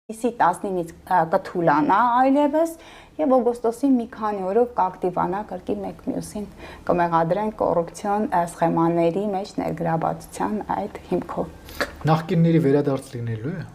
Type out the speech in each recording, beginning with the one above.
Իսի 19-ից կթուլանա այլևս եւ օգոստոսի մի քանի օրով կակտիվանա կրկի մեկ մյուսին կմեղադրեն կոռուպցիոն սխեմաների մեջ ներգրավվածության այդ հիմքով։ Նախկինների վերադարձ լինելու է։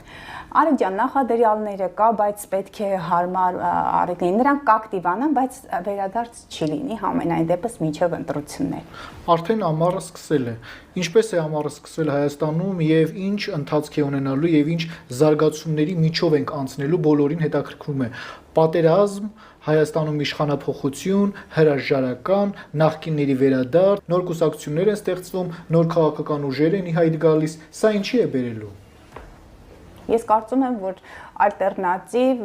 Արեգ ջան, նախադրյալները կա, բայց պետք է հարմար արեք լինի։ Նրանք կակտիվանան, բայց վերադարձ չի լինի համենայն դեպս մինչև ընտրություններ։ Արդեն ամառը սկսել է։ Ինչպես է ամառը սկսել Հայաստանում եւ ինչ ընթացք է ունենալու եւ ինչ զարգացումների միջով ենք անցնելու բոլորին հետաքրքրում է։ Պատերազմ, Հայաստանում իշխանափոխություն, հրաժարական, նախկինների վերադարձ, նոր կուսակցություններ են ստեղծվում, նոր քաղաքական ուժեր են ի հայտ գալիս, սա ինչի է բերելու։ Ես կարծում եմ, որ ալտերնատիվ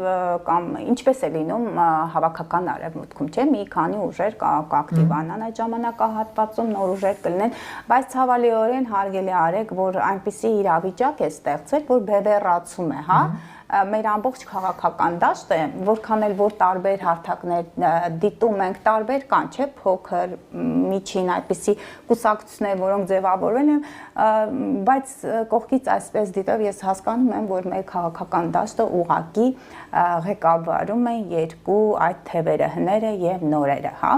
կամ ինչպես է լինում հավաքական արևմուտքում, չէ՞, մի քանի ուժեր կակտիվանան այդ ժամանակահատվածում, նոր ուժեր կլինեն, բայց ցավալիորեն հարգելի արեք, որ այնպիսի իրավիճակ է ստեղծել, որ բևեռացում է, հա, մեր ամբողջ քաղաքական դաշտը, որքան էլ որ տարբեր հարթակներ դիտում ենք, տարբեր կան, չէ՞, փոքր, միջին, այդպիսի կուսակցություններ, որոնք ձևավորվել են, բայց կողքից այսպես դիտով ես հասկանում եմ, որ մեր քաղաքական դաշտը ուղղակի ղեկավարում են երկու այդ թևերը, հները եւ նորերը, հա։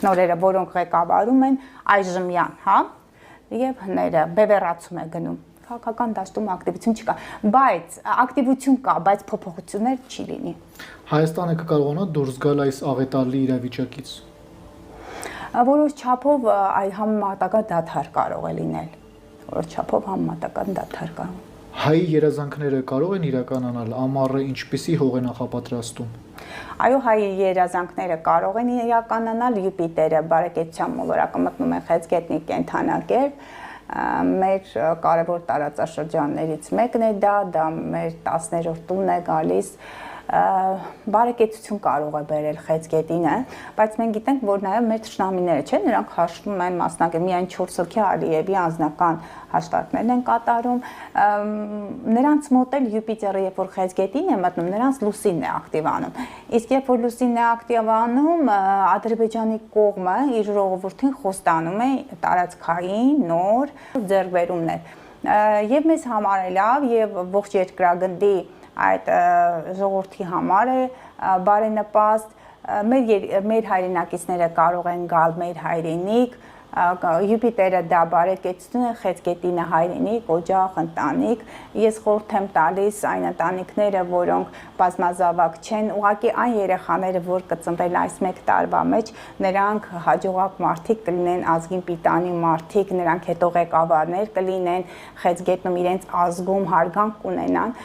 Նորերը, որոնք ղեկավարում են այժմյան, հա, եւ հները բևեռացում է գնում։ Քաղաքական դաշտում ակտիվություն չկա, բայց ակտիվություն կա, բայց փոփոխություններ չի լինի։ Հայաստանը կկարողանա դուրս գալ այս աղետալի իրավիճակից։ Որոշ չափով այ համեմատական դադար կարող է լինել։ Որոշ չափով համեմատական դադար կա։ Հայի երազանքները կարող են իրականանալ, ամառը ինչպիսի հող է նախապատրաստում։ Այո, հայի երազանքները կարող են իրականանալ, Յուպիտերը բարեկեցության մոլորակը մտնում է Խեցգետնի կենդանակերպ, մեր կարևոր տարածաշրջաններից մեկն է դա մեր 10-րդ տունն է գալիս, բարեկեցություն կարող է բերել Խեցգետինը, բայց մենք գիտենք, որ նաև մեր թշնամիները, չէ, նրանք հաշվում են մասնակցել, միայն 4 հոգի Ալիևի անձնական հաշտարկներն են կատարում, նրանց մոտ էլ Յուպիտերը, երբ որ Խեցգետին է մտնում, նրանց լուսինն է ակտիվանում, իսկ երբ որ լուսինն է ակտիվանում, Ադրբեջանի կողմը իր ժողովրդին խոստանում է տարածքային նոր ձեռքբերումներ, եւ մեզ համար է լավ եւ ողջ երկրագնդի այդ ժողովրդի համար է բարենպաստ, մեր հայրենակիցները կարող են գալ մեր հայրենիք, Յուպիտերը դա բարեկեցություն է, Խեցգետինը հայրենիք, օջախ, ընտանիք, ես խորհուրդ եմ տալիս այն ընտանիքները, որոնք բազմազավակ չեն, ուղղակի այն երեխաները, որ կծնվել այս մեկ տարվա մեջ, նրանք հաջողակ մարդիկ կլինեն, ազգին պիտանի մարդիկ, նրանք հետո ղեկավարներ կլինեն, Խեցգետնում իրենց ազգում հարգանք կունենան,